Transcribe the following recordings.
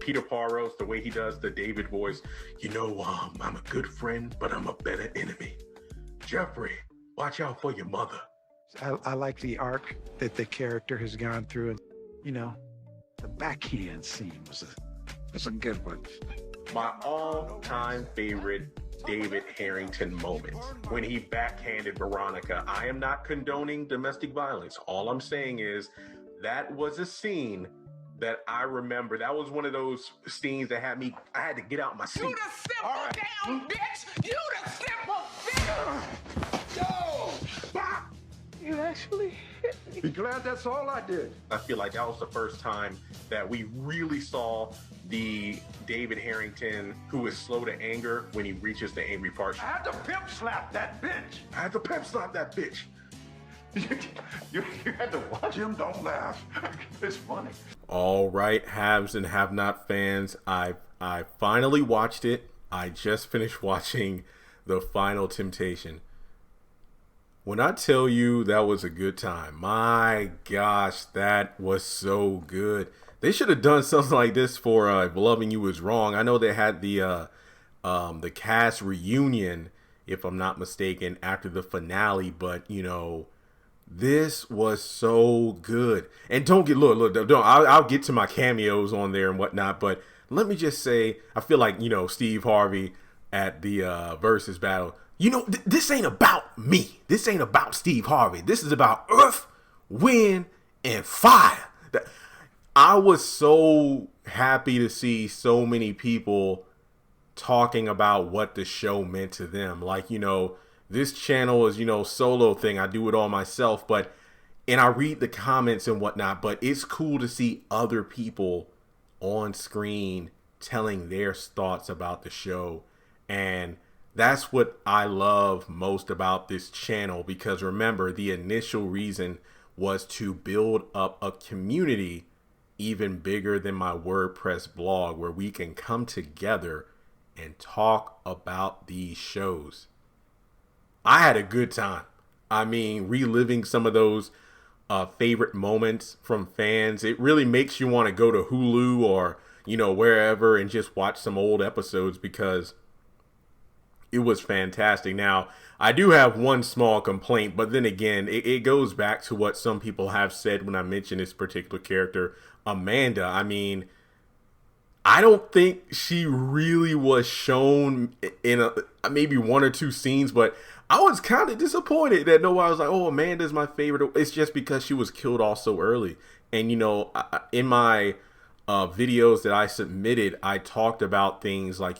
Peter Parros, the way he does the David voice, I'm a good friend, but I'm a better enemy. Jeffrey, watch out for your mother. I like the arc that the character has gone through. And, the backhand scene was a good one. My all-time favorite David Harrington moment, when he backhanded Veronica. I am not condoning domestic violence. All I'm saying is that was a scene that I remember. That was one of those scenes that I had to get out my seat. You the simple down bitch! You the simple bitch! Yo! You actually hit me. Be glad that's all I did. I feel like that was the first time that we really saw the David Harrington who is slow to anger when he reaches the angry part. I had to pimp slap that bitch. You had to watch him. Don't laugh. It's funny. All right, haves and have not fans. I finally watched it. I just finished watching The Final Temptation. When I tell you that was a good time, my gosh, that was so good. They should have done something like this for If Loving You Is Wrong. I know they had the cast reunion, if I'm not mistaken, after the finale, but this was so good. And I'll get to my cameos on there and whatnot, but let me just say, I feel like, Steve Harvey at the Versus battle, this ain't about me. This ain't about Steve Harvey. This is about Earth, Wind, and Fire. I was so happy to see so many people talking about what the show meant to them. Like, this channel is, solo thing. I do it all myself, and I read the comments and whatnot, but it's cool to see other people on screen telling their thoughts about the show. And that's what I love most about this channel, because remember, the initial reason was to build up a community even bigger than my WordPress blog, where we can come together and talk about these shows. I had a good time. I mean, reliving some of those favorite moments from fans. It really makes you want to go to Hulu or, wherever and just watch some old episodes, because it was fantastic. Now, I do have one small complaint, but then again, it goes back to what some people have said when I mention this particular character, Amanda. I mean, I don't think she really was shown in maybe one or two scenes, but I was kind of disappointed that nobody was like, oh, Amanda's my favorite. It's just because she was killed off so early. And, in my videos that I submitted, I talked about things like,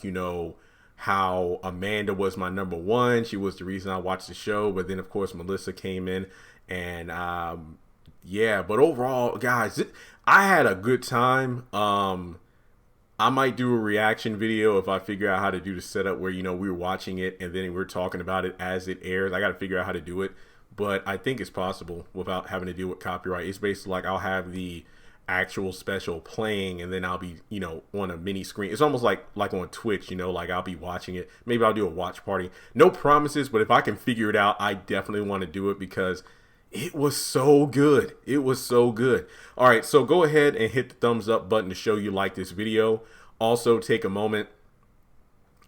how Amanda was my number one. She was the reason I watched the show. But then, of course, Melissa came in. And, but overall, guys, I had a good time. I might do a reaction video if I figure out how to do the setup where, we were watching it and then we're talking about it as it airs. I got to figure out how to do it. But I think it's possible without having to deal with copyright. It's basically like I'll have the actual special playing and then I'll be on a mini screen. It's almost like on Twitch, like I'll be watching it. Maybe I'll do a watch party. No promises, but if I can figure it out, I definitely want to do it because it was so good. It was so good. All right, so go ahead and hit the thumbs up button to show you like this video. Also, take a moment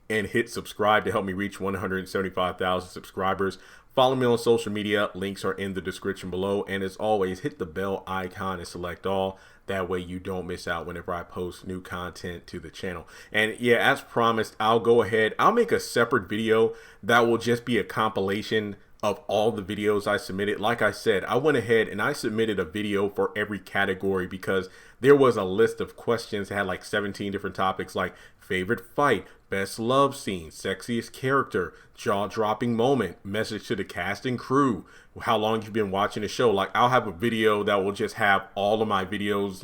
and hit subscribe to help me reach 175,000 subscribers. Follow me on social media. Links are in the description below. And as always, hit the bell icon and select all. That way you don't miss out whenever I post new content to the channel. And yeah, as promised, I'll go ahead. I'll make a separate video that will just be a compilation of all the videos I submitted. Like I said, I went ahead and I submitted a video for every category because there was a list of questions that had like 17 different topics, like favorite fight, best love scene, sexiest character, jaw-dropping moment, message to the cast and crew, how long you've been watching the show. Like, I'll have a video that will just have all of my videos,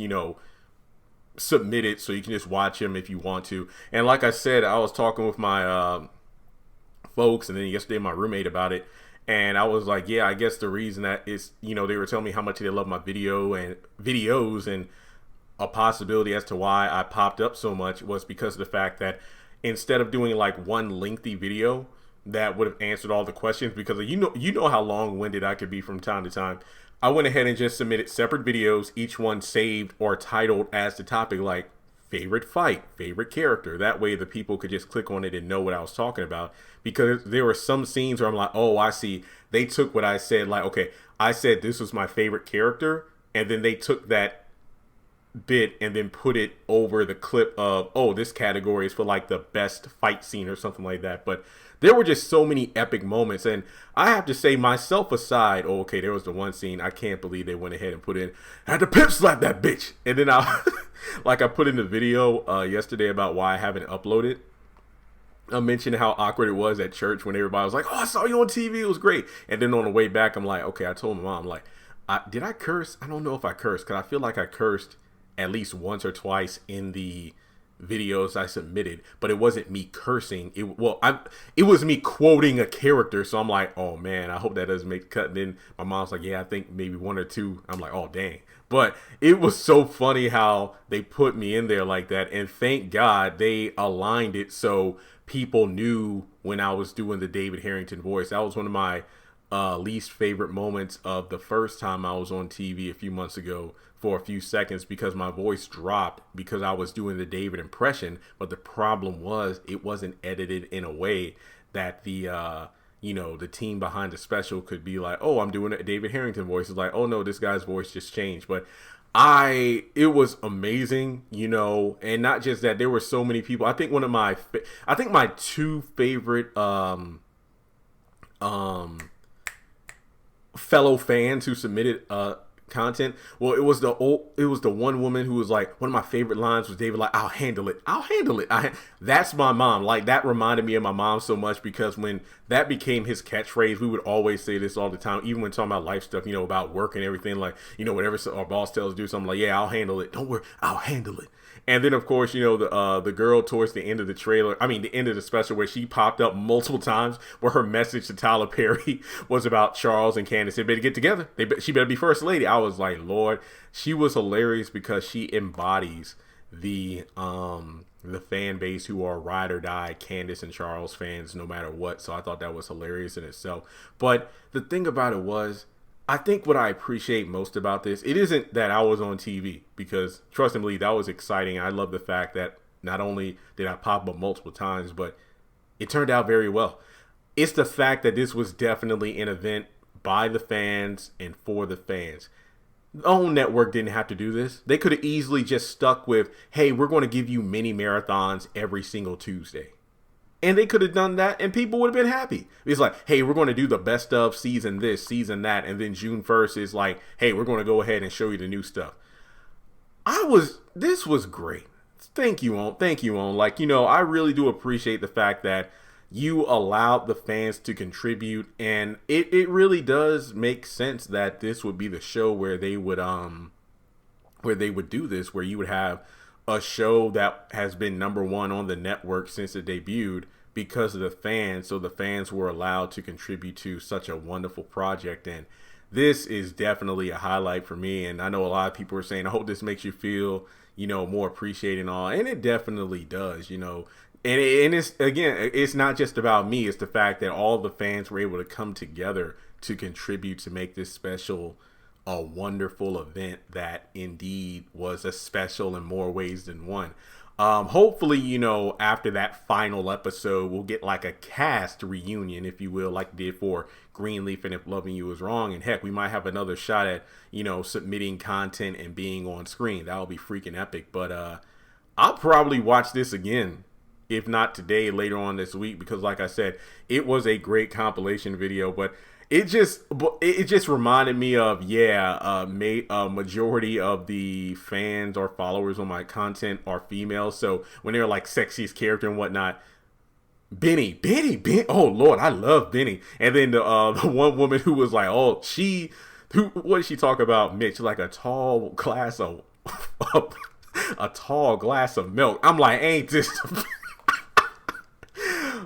submitted, so you can just watch them if you want to. And like I said, I was talking with my folks and then yesterday my roommate about it. And I was like, yeah, I guess the reason that is, they were telling me how much they love my videos and a possibility as to why I popped up so much was because of the fact that instead of doing like one lengthy video that would have answered all the questions, because you know how long-winded I could be from time to time, I went ahead and just submitted separate videos, each one saved or titled as the topic, like favorite fight, favorite character. That way the people could just click on it and know what I was talking about. Because there were some scenes where I'm like, oh, I see. They took what I said, like, okay, I said this was my favorite character, and then they took that bit and then put it over the clip of, oh, this category is for like the best fight scene or something like that. But there were just so many epic moments, and I have to say, myself aside, oh, okay, there was the one scene I can't believe they went ahead and put in, had to pimp slap that bitch. And then I like I put in the video yesterday about why I haven't uploaded. I mentioned how awkward it was at church when everybody was like, oh, I saw you on TV, it was great. And then on the way back, I'm like, okay, I told my mom, like, did I curse? I don't know if I cursed, because I feel like I cursed at least once or twice in the videos I submitted, but it wasn't me cursing. It was me quoting a character. So I'm like, oh man, I hope that doesn't make the cut. And then my mom's like, yeah, I think maybe one or two. I'm like, oh dang. But it was so funny how they put me in there like that. And thank God they aligned it so people knew when I was doing the David Harrington voice. That was one of my least favorite moments of the first time I was on TV a few months ago for a few seconds, because my voice dropped because I was doing the David impression. But the problem was it wasn't edited in a way that the the team behind the special could be like, oh, I'm doing a David Harrington voice. It's like, oh no, this guy's voice just changed. But it was amazing, and not just that, there were so many people. I think my two favorite fellow fans who submitted content. Well, it was the one woman who was like, one of my favorite lines was David, like, I'll handle it. That's my mom. Like, that reminded me of my mom so much, because when that became his catchphrase, we would always say this all the time, even when talking about life stuff, about work and everything, like, whatever our boss tells us to do something, like, yeah, I'll handle it. Don't worry, I'll handle it. And then, of course, the girl towards the end of the end of the special, where she popped up multiple times, where her message to Tyler Perry was about Charles and Candace. They better get together. She better be first lady. I was like, Lord, she was hilarious, because she embodies the fan base who are ride or die Candace and Charles fans no matter what. So I thought that was hilarious in itself. But the thing about it was, I think what I appreciate most about this, it isn't that I was on TV, because trust and believe, that was exciting. I love the fact that not only did I pop up multiple times, but it turned out very well. It's the fact that this was definitely an event by the fans and for the fans. The OWN network didn't have to do this. They could have easily just stuck with, hey, we're going to give you mini marathons every single Tuesday. And they could have done that, and people would have been happy. It's like, hey, we're going to do the best of season this, season that. And then June 1st is like, hey, we're going to go ahead and show you the new stuff. This was great. Thank you, OWN. Like, I really do appreciate the fact that you allowed the fans to contribute. And it really does make sense that this would be the show where they would do this, where you would have a show that has been #1 on the network since it debuted because of the fans. So the fans were allowed to contribute to such a wonderful project. And this is definitely a highlight for me. And I know a lot of people are saying, I hope this makes you feel, more appreciated and all. And it definitely does, And it's, again, it's not just about me. It's the fact that all the fans were able to come together to contribute to make this special a wonderful event that indeed was a special in more ways than one. Hopefully, after that final episode, we'll get like a cast reunion, if you will, like we did for Greenleaf and If Loving You Is Wrong. And heck, we might have another shot at, submitting content and being on screen. That would be freaking epic. But I'll probably watch this again, if not today, later on this week, because like I said, it was a great compilation video. But it just reminded me of, majority of the fans or followers on my content are females. So when they're like sexiest character and whatnot, Benny, oh Lord, I love Benny. And then the one woman who was like, what did she talk about? Mitch, like a tall glass of milk. I'm like, ain't this?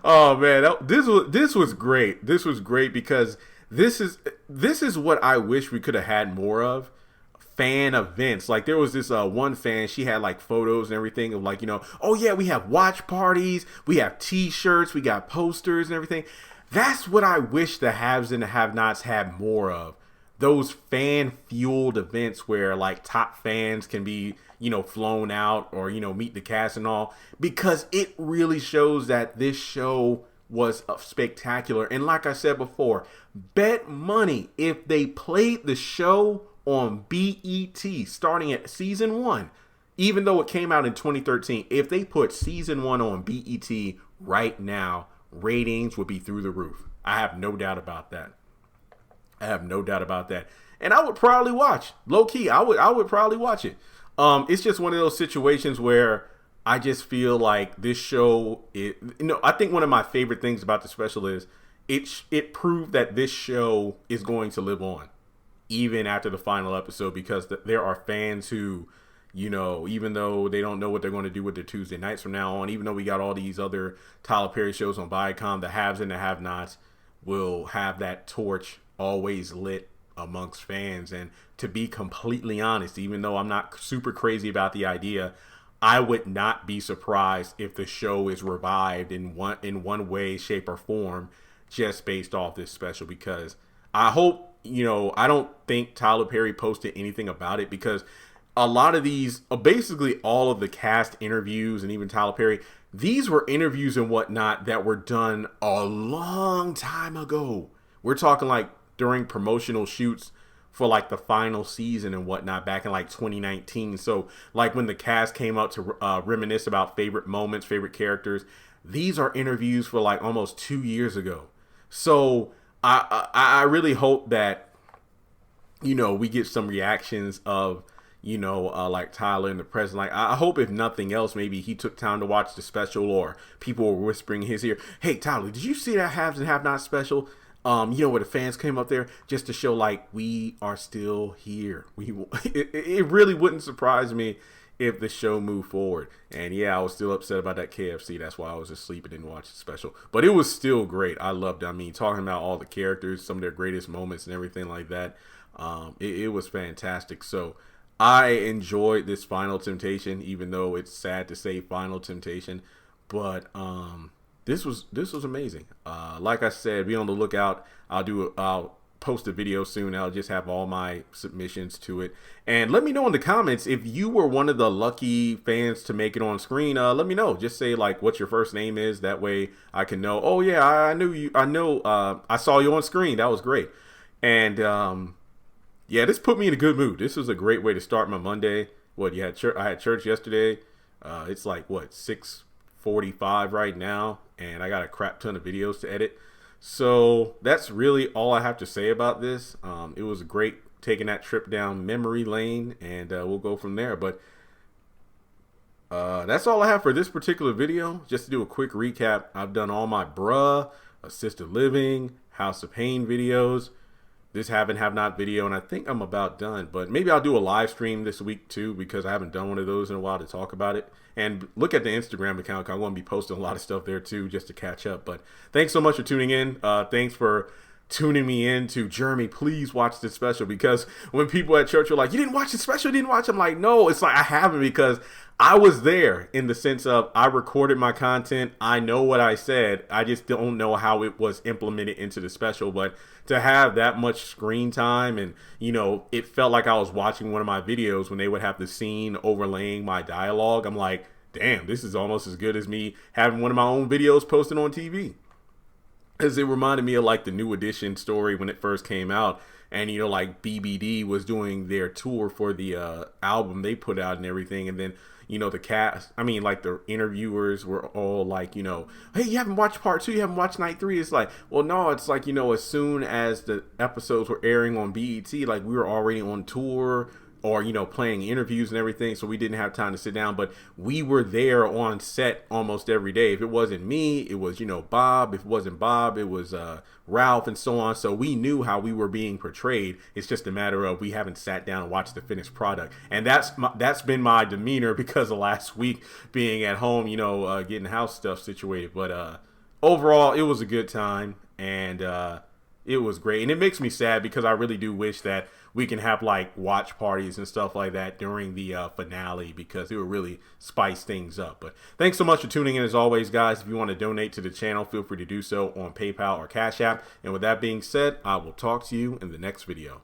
Oh man, this was great. This was great because this is what I wish we could have had more of. Fan events. Like there was this one fan, she had like photos and everything of like, oh yeah, we have watch parties, we have t-shirts, we got posters and everything. That's what I wish the haves and the have-nots had more of. Those fan-fueled events where like top fans can be, flown out or, meet the cast and all, because it really shows that this show was spectacular. And like I said before, bet money if they played the show on BET starting at season 1, even though it came out in 2013, if they put season 1 on BET right now, ratings would be through the roof. I have no doubt about that. And I would probably watch. Low key, I would probably watch it. It's just one of those situations where I just feel like this show, I think one of my favorite things about the special is it proved that this show is going to live on even after the final episode, because there are fans who, even though they don't know what they're going to do with their Tuesday nights from now on, even though we got all these other Tyler Perry shows on Viacom, the haves and the have-nots will have that torch always lit amongst fans. And to be completely honest, even though I'm not super crazy about the idea, I would not be surprised if the show is revived in one way, shape, or form just based off this special, because I hope, I don't think Tyler Perry posted anything about it, because a lot of these, basically all of the cast interviews and even Tyler Perry, these were interviews and whatnot that were done a long time ago. We're talking like during promotional shoots for like the final season and whatnot back in like 2019. So like when the cast came out to reminisce about favorite moments, favorite characters, these are interviews for like almost 2 years ago. So I really hope that, we get some reactions of, like Tyler in the present. Like, I hope if nothing else, maybe he took time to watch the special, or people were whispering in his ear, hey, Tyler, did you see that Haves and Have-Not special? Where the fans came up there just to show like we are still here. It really wouldn't surprise me if the show moved forward. And yeah, I was still upset about that KFC. That's why I was asleep and didn't watch the special. But it was still great. I loved it. I mean, talking about all the characters, some of their greatest moments and everything like that. It was fantastic. So I enjoyed this Final Temptation, even though it's sad to say Final Temptation. But this was amazing. Like I said, be on the lookout. I'll post a video soon. I'll just have all my submissions to it. And let me know in the comments if you were one of the lucky fans to make it on screen. Let me know. Just say like what your first name is. That way I can know, oh yeah, I knew you. I know I saw you on screen. That was great. And yeah, this put me in a good mood. This was a great way to start my Monday. I had church yesterday. It's like 6:45 right now, and I got a crap ton of videos to edit. So that's really all I have to say about this. It was great taking that trip down memory lane, and we'll go from there. But that's all I have for this particular video. Just to do a quick recap, I've done all my assisted living, House of HAHN videos, this have and have not video, and I think I'm about done. But maybe I'll do a live stream this week too, because I haven't done one of those in a while to talk about it. And look at the Instagram account. I'm going to be posting a lot of stuff there too, just to catch up. But thanks so much for tuning in. Thanks for tuning me in to Jeremy. Please watch this special, because when people at church are like, you didn't watch the special, you didn't watch, I'm like, no, it's like I haven't, because I was there in the sense of I recorded my content. I know what I said. I just don't know how it was implemented into the special. But to have that much screen time, and it felt like I was watching one of my videos when they would have the scene overlaying my dialogue. I'm like, damn, this is almost as good as me having one of my own videos posted on TV. Because it reminded me of like the New Edition story when it first came out. And, like BBD was doing their tour for the album they put out and everything. And then, the cast, like the interviewers were all like, hey, you haven't watched part 2, you haven't watched night 3. It's like, well, no, it's like, as soon as the episodes were airing on BET, like we were already on tour, or playing interviews and everything, so we didn't have time to sit down. But we were there on set almost every day. If it wasn't me, it was Bob. If it wasn't Bob, it was Ralph, and so on. So we knew how we were being portrayed. It's just a matter of we haven't sat down and watched the finished product. And that's been my demeanor because of last week being at home, getting house stuff situated. But overall, it was a good time, and it was great. And it makes me sad, because I really do wish that we can have like watch parties and stuff like that during the finale, because it would really spice things up. But thanks so much for tuning in as always, guys. If you want to donate to the channel, feel free to do so on PayPal or Cash App. And with that being said, I will talk to you in the next video.